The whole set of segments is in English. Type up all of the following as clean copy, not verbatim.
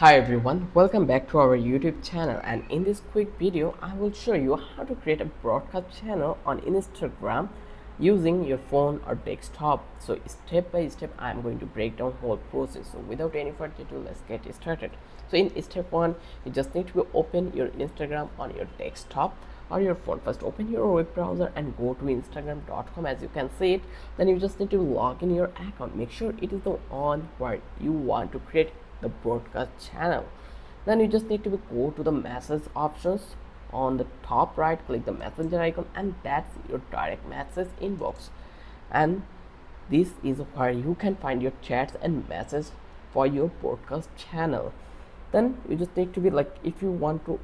Hi everyone, welcome back to our YouTube channel, and in this quick video I will show you how to create a broadcast channel on Instagram using your phone or desktop. So step by step I am going to break down whole process. So without any further ado, let's get started. So in step 1, you just need to open your Instagram on your desktop or your phone. First open your web browser and go to instagram.com. As you can see it, then you just need to log in your account. Make sure it is the one where you want to create the broadcast channel. Then you just need to go to the message options. On the top right, click the messenger icon, and that's your direct message inbox. And this is where you can find your chats and messages for your broadcast channel. Then you just need to be like, if you want to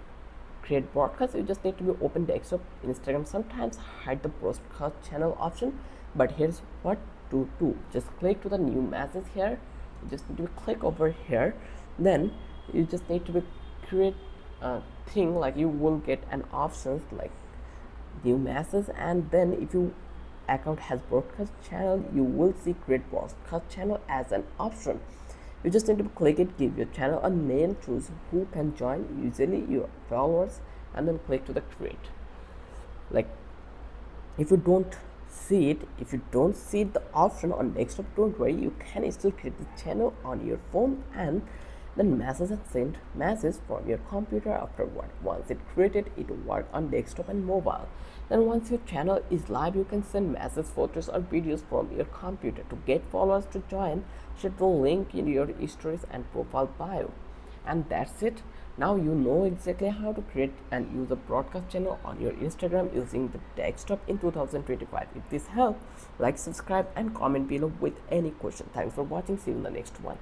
create broadcast, you just need to be open desktop. Instagram sometimes hide the broadcast channel option, but here's what to do. Just click to the new message here. You just need to click over here. Then you just need to be create a thing, like you will get an options like new message, and then if you account has broadcast channel, you will see create broadcast channel as an option. You just need to click it, give your channel a name, choose who can join, usually your followers, and then click to the create. Like, if you don't see the option on desktop, don't worry, you can still create the channel on your phone and then message and send message from your computer afterward. Once it created, it will work on desktop and mobile. Then once your channel is live, you can send message, photos or videos from your computer. To get followers to join, share the link in your stories and profile bio. And that's it. Now you know exactly how to create and use a broadcast channel on your Instagram using the desktop in 2025. If this helped, like, subscribe and comment below with any question. Thanks for watching. See you in the next one.